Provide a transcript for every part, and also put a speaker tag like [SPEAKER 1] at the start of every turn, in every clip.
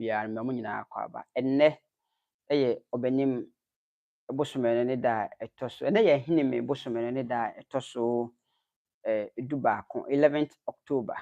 [SPEAKER 1] biara me mo nyina akɔ aba enne eye obenim bosome ne da etoso enne ye hene me bosome ne da etoso dubaako 11th October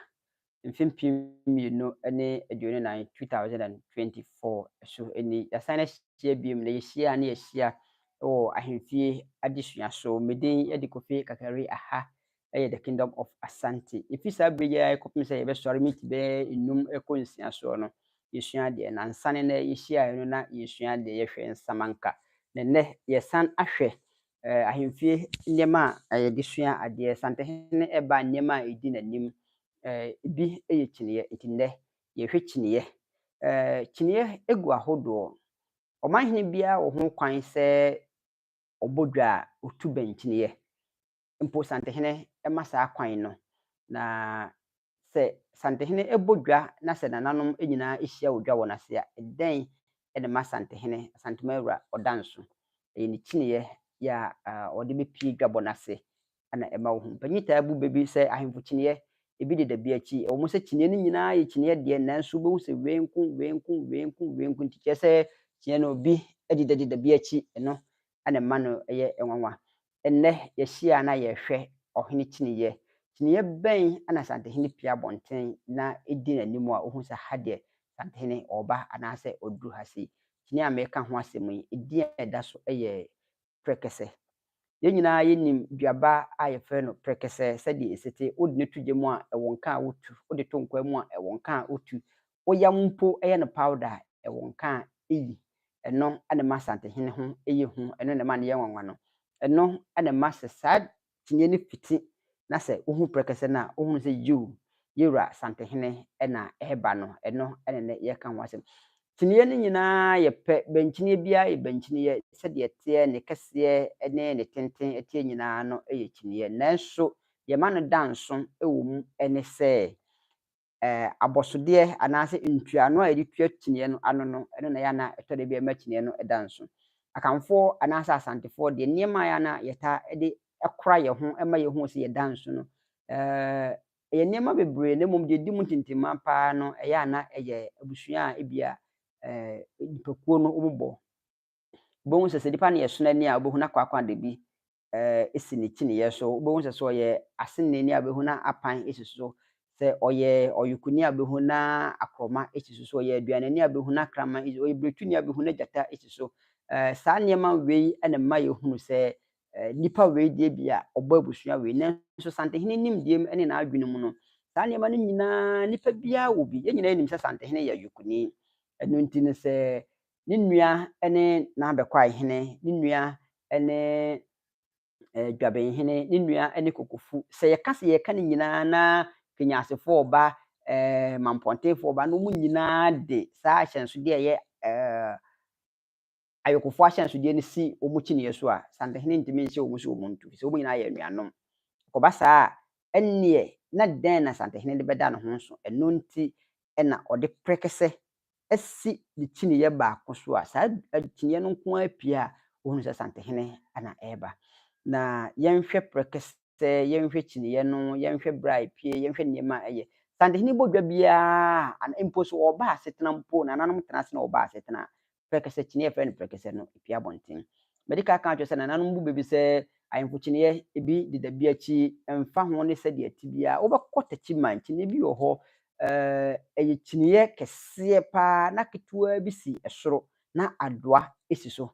[SPEAKER 1] mfimpim mienu ne aduonu nan 2024 so eni yasane hye biem na yehia na yehia o ahemfie adesua so medin edi Kofi Kakari aha eye the Kingdom of Asante ifisa breya ekopim se yebe sori meet be enum ekonsia so no yesua de na nsane na yehia eno na yesua de yehwe nsamanka ne yesan ahwe ahemfie nyema ayedesua ade santehene eba nyema edi nanim bi eye kiniye itinde yehwe kiniye kiniye egu ahodo omanhene bia wo ho kwan se obodwa otu benkiniye mpo santehene emasa kwan no na se santehene ebodwa na se nananom enyina ehia odwa wonase a den ene ma santehene santemawura odanso ni kiniye ya ode bepie dwabonase ana ema wo ho panyita bu bebi se ahemfo kiniye ebi de dabi achi o mo se kiniye ni nyina ye kiniye de nanso bo se wenku nti se kiniye no bi edi dabi achi eno ana ma no eye enwanwa enne yehia na yehwe ohene kiniye ben ana santehene pia bonten na edi nanim a ohun se hade santehene oba anase oduru hase kiniye ameka ho asem edi eda so eye prekese yenyina yenim duaba ayefe no prekese se de esete odine tugemu a ewonka a wotu ode to nkwa mu a ewonka a wotu oyampo eye no powder ewonka eyi eno ane ma santehene ho eye hu eno ne ma ne yenwanwa no eno ane ma sesa tinye ne fiti na se ohu prekese na ohu se yewura santehene ena eba no eno ene ne yeka ho asem kiniye ni nyina yepe benkiniye bia ye benkiniye se de tie ne kese ene ne tenten etie nyina no eye kiniye nanso ye ma no danso ewom ene se abosode anase ntuano a editua kiniye no ano no eno na ya na etode bia ma kiniye no edanso akamfo anase asantefo de niema ya na yeta de ekora ye ho ema ye ho se ye danso no ye niema bebre ne mom de di mu tintima pa no eya na eye abusua a ebia nipakuo no omubo bohu sese dipa na yesona ni a bohu na kwakwa de bi esi ne kiniye so bohu sese oye asenne ni a bohu na apan esiso se oye oyukuni a bohu na akroma esiso so oye aduane ni a bohu na krama oye bretu ni a bohu na jata esiso sa niema wei ene ma ye hunu se nipa wei de bia obo abusua wei na so santehene nimdiem ene na adwene mu no sa niema no nyina nipa bia wo bi ye nyina nim se santehene ya yukuni eno nti ne se ne nua ene na bekwa hene ne nua ene dwaben hene ne nua ene kokofu se ye ka ne nyina na kenyasefo oba mampontefo oba no mu nyina de sa ahyenso de ye ayokofo ahyenso de ne si omu kiniye so a santehene ntimi nse omu so omuntu se omu nyina ye nuanom koba sa enne na den na santehene de beda no ho so eno nti ena ode prekese esi de kiniye baako so a sa kiniye no nko apia ohun se santehene ana eba na yenhwe prekese yenhwe kiniye no yenhwe bra pie yenhwe niema eye santehene bodwa bia an imposo oba asetena mpo na nanom tena se na oba asetena prekese kiniye fe no prekese no pia bonten medical account se na nanom bu bebi se ayemfo kiniye ebi de da bia chi emfa ho ne se de atibia obekota chiman kiniye bi wo ho eye kiniye kese pa na ketua bi si esoro na adoa esiso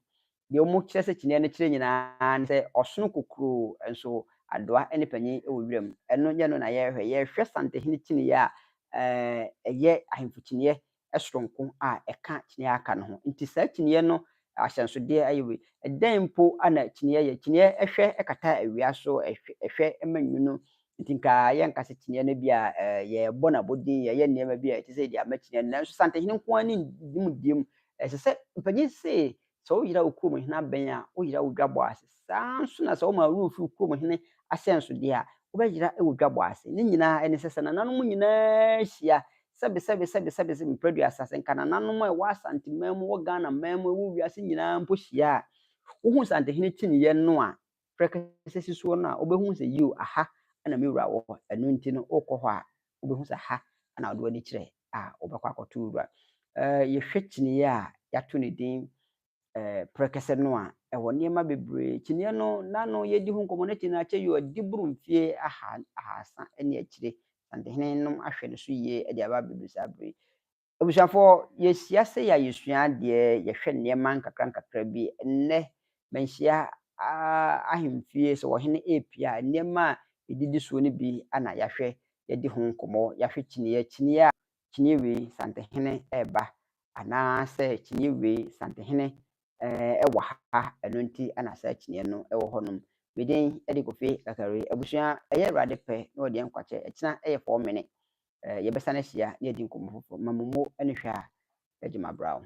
[SPEAKER 1] de omo kire se kiniye ne kire nyina ne se osono kokro enso adoa ene panyi e wo wiram eno nye no na yehwe santehene kiniye a eye ahemfo kiniye esoronko a eka kiniye aka no ho nti sa kiniye no ahyenso de ayewe edempo ana kiniye ehwe ekata awia so ehwe emanwuno ntinka yenka se kiniye no bia ye bona bodin ye niema bia ti se dia ma kiniye nanso santehene nko ani dimdiem se mpanyi se so yira okuom hena ben a o yira odwabo ase sanso na so ma rufu okuom hene asenso de a wo be yira e odwabo ase ni nyina ene sese na nanom nyina hia sebe mpredua asase nkana nanom e wa santimam wo Ghana mam wo wiase nyina mpo hia wo hu santehene kiniye no a prekese sisuo no a wo be hu se yiu aha ana mewura wo eno nti no okọ ho a wo be hu se ha ana wo de ani kire a wo be kwa akoto wura yɛhwɛ kyiniiɛ a yɛato ne din prɛkɛsɛ no a ɛwɔ nneɛma bebree. Kyiniiɛ no n'ano yɛdi ho nkɔmmɔ no kyiniiɛ akyɛ yɛ ɔde boro mfeɛ ahasa ne akyire. Santehene nom ahwɛ no so yie de aba abɛdu saa bere yi. Abusuafoɔ, yɛhyia sɛ yɛ a yɛsua adeɛ, yɛhwɛ nneɛma nkakra bi. Nnɛ manhyia ahemfie sɛ ɔhene epia nneɛma a ɛdidi soɔ no bi ana yɛahwɛ yɛdi ho nkɔmmɔ. Yɛahwɛ kyiniiɛ a kyiniiɛ wei Santehene ɛreba anaasɛ kyiniiɛ wei Santehene ɛwɔ ha, ɛno nti ana saa kyiniiɛ no ɛwɔ hɔnom. Me din de Kofi Kakare. Abusua, ɛyɛ Awurade pɛ na ɔde yɛn nkwakyɛ. Ɛkyena ɛyɛ 4 minutes. Yɛbɛsan ahyia na yɛdi nkɔmmɔ foforɔ. Ma mo mo ne hwɛ a, ɛgye ma bra wo.